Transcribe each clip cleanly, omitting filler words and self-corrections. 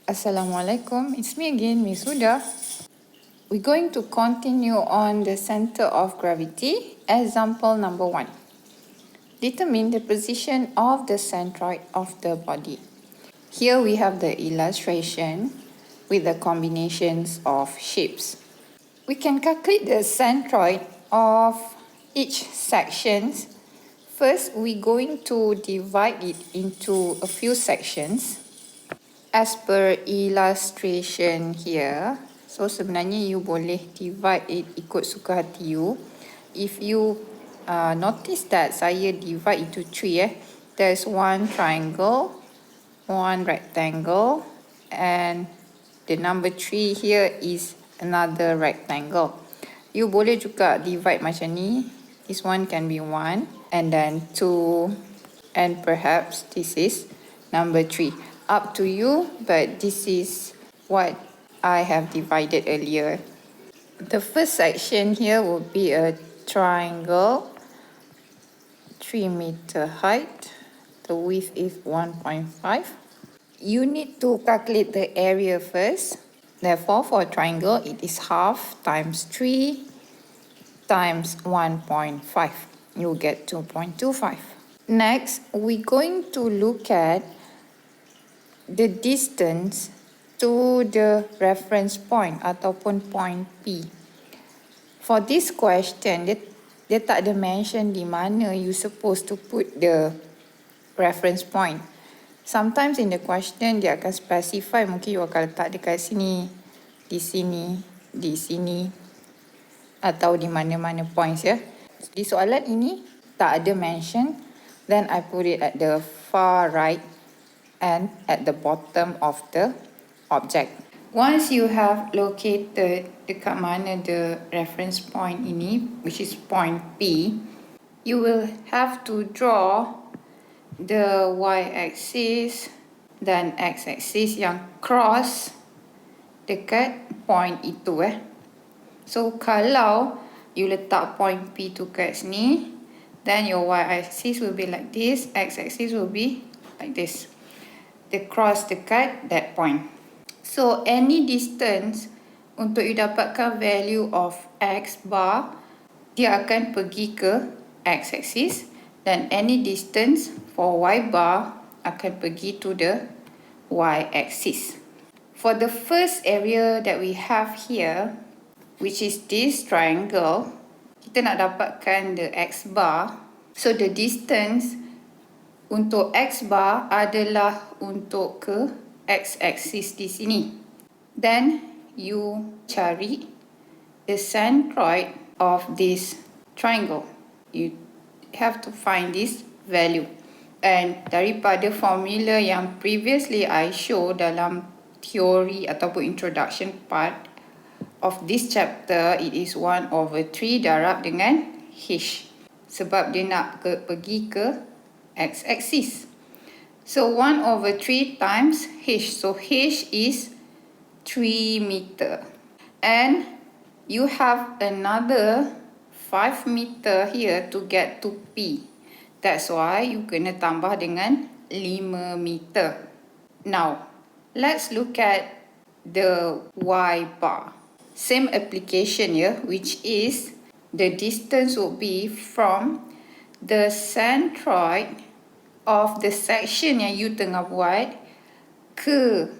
Assalamualaikum, it's me again, Miss Huda. We're going to continue on the center of gravity. Example number 1. Determine the position of the centroid of the body. Here we have the illustration with the combinations of shapes. We can calculate the centroid of each section. First, we're going to divide it into a few sections. As per illustration here, so sebenarnya you boleh divide it ikut suka hati you. If you notice that saya divide into 3, there's one triangle, one rectangle, and the number 3 here is another rectangle. You boleh juga divide macam ni. This one can be 1, and then 2, and perhaps this is number 3. Up to you, but this is what I have divided earlier. The first section here will be a triangle, 3 meter height. The width is 1.5. You need to calculate the area first. Therefore, for a triangle, it is half times 3 times 1.5. You'll get 2.25. Next, we're going to look at the distance to the reference point ataupun point P. For this question, dia tak ada mention di mana you supposed to put the reference point. Sometimes in the question, dia akan specify, mungkin you akan letak dekat sini, di sini, di sini, atau di mana-mana points ya. Di soalan ini, tak ada mention, then I put it at the far right and at the bottom of the object. Once you have located dekat mana the reference point ini, which is point P, you will have to draw the y-axis dan x-axis yang cross dekat point itu. So kalau you letak point P tu kat sini, then your y-axis will be like this, x-axis will be like this. The cross dekat that point. So any distance untuk you dapatkan value of x bar, dia akan pergi ke x-axis, dan any distance for y bar akan pergi to the y-axis. For the first area that we have here, which is this triangle, kita nak dapatkan the x bar. So the distance untuk x bar adalah untuk ke x-axis di sini. Then you cari the centroid of this triangle. You have to find this value. And daripada formula yang previously I show dalam theory ataupun introduction part of this chapter, it is 1/3 darab dengan h. Sebab dia nak pergi ke x-axis. So 1/3 times h. So h is 3 meter. And you have another 5 meter here to get to P. That's why you kena tambah dengan 5 meter. Now, let's look at the y bar. Same application here, which is the distance will be from the centroid of the section yang you tengah buat ke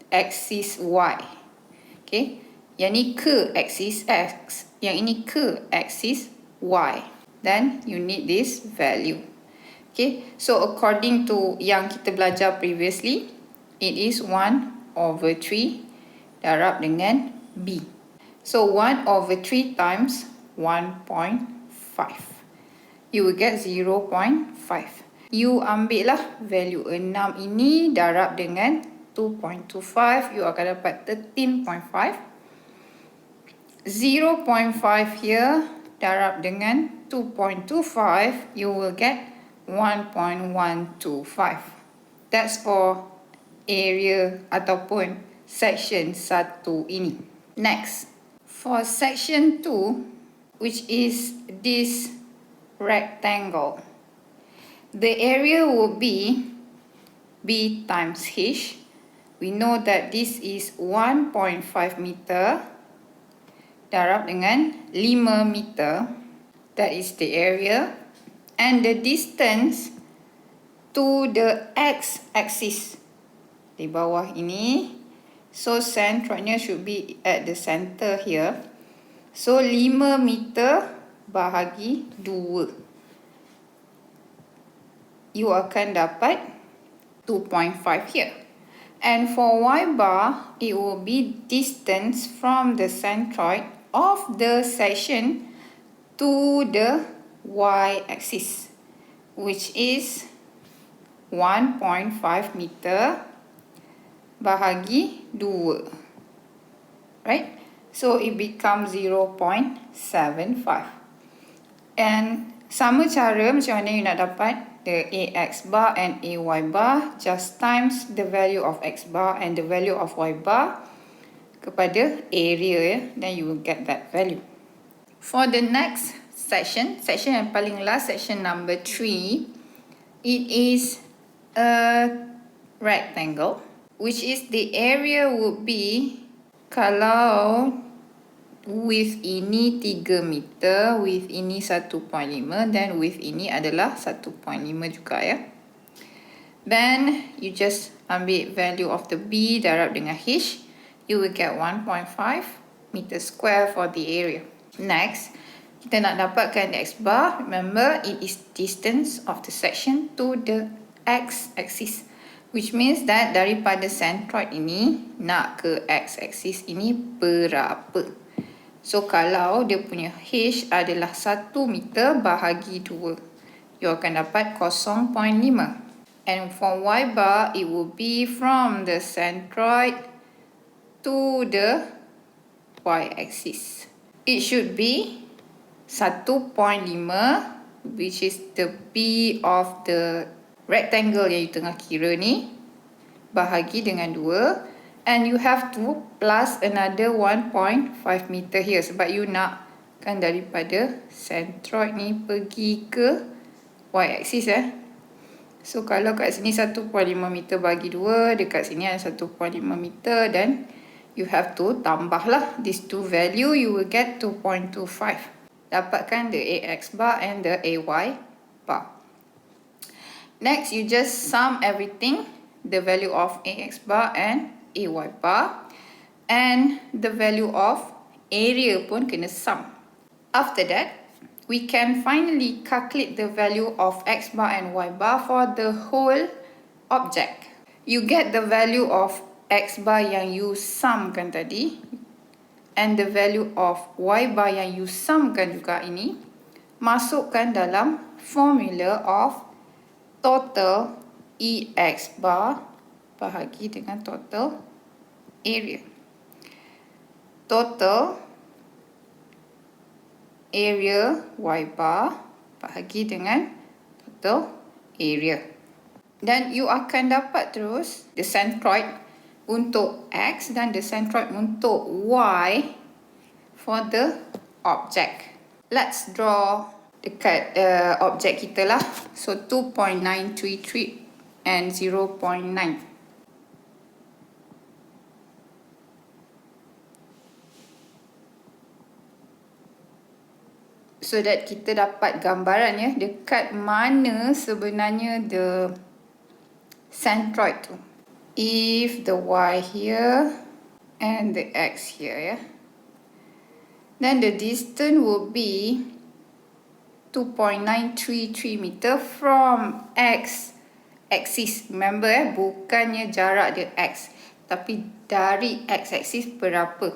axis Y. Okay, yang ni ke axis X, yang ini ke axis Y. Then you need this value. Okay, so according to yang kita belajar previously, it is 1/3 darab dengan B. So 1/3 times 1.5. You will get 0.5. You ambil lah value 6 ini darab dengan 2.25. You akan dapat 13.5. 0.5 here darab dengan 2.25. You will get 1.125. That's for area ataupun section 1 ini. Next, for section 2, which is this rectangle, the area will be B times H we know that this is 1.5 meter darab dengan 5 meter. That is the area. And the distance to the x-axis di bawah ini. So centroidnya should be at the center here. So 5 meter bahagi 2. You akan dapat 2.5 here. And for y bar, it will be distance from the centroid of the section to the y-axis, which is 1.5 meter bahagi 2. Right? So it becomes 0.75. And sama cara macam mana you nak dapat the ax bar and ay bar, just times the value of x bar and the value of y bar kepada area, ya. Then you will get that value. For the next section yang paling last, section number 3, it is a rectangle, which is the area would be, kalau width ini 3 meter, width ini 1.5, then width ini adalah 1.5 juga, ya. Then you just ambil value of the b darab dengan h, you will get 1.5 meter square for the area. Next, kita nak dapatkan x bar. Remember, it is distance of the section to the x-axis, which means that daripada centroid ini nak ke x-axis ini berapa. So kalau dia punya h adalah 1 meter bahagi 2, you akan dapat 0.5. And for y bar, it will be from the centroid to the y-axis. It should be 1.5, which is the b of the rectangle yang you tengah kira ni, bahagi dengan 2, and you have to plus another 1.5 meter here, sebab you nak kan daripada centroid ni pergi ke y-axis, ya. So kalau kat sini 1.5 meter bagi 2, dekat sini ada 1.5 meter, dan you have to tambahlah these two value, you will get 2.25. Dapatkan the ax bar and the ay bar. Next, you just sum everything, the value of ax bar and ay bar, and the value of area pun kena sum. After that, we can finally calculate the value of x bar and y bar for the whole object. You get the value of x bar yang you sumkan tadi, and the value of y bar yang you sumkan juga ini, masukkan dalam formula of total ex bar bahagi dengan total area. Total area y bar bahagi dengan total area. Dan you akan dapat terus the centroid untuk x dan the centroid untuk y for the object. Let's draw dekat objek kita lah. So 2.933 and 0.9. So that kita dapat gambaran, ya, dekat mana sebenarnya the centroid tu. If the y here and the x here, ya, then the distance will be 2.933 meter from x axis. Remember, bukannya jarak dia x, tapi dari x axis berapa.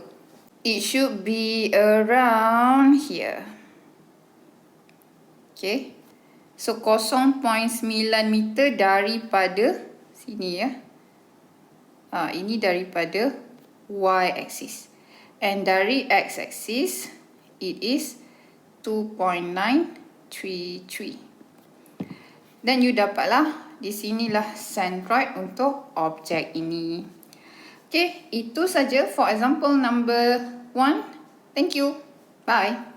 It should be around here. Okay, so 0.9 meter daripada sini, ya. Ini daripada y-axis. And dari x-axis, it is 2.933. Then you dapatlah, di sinilah centroid untuk objek ini. Okay, itu saja for example number 1. Thank you. Bye.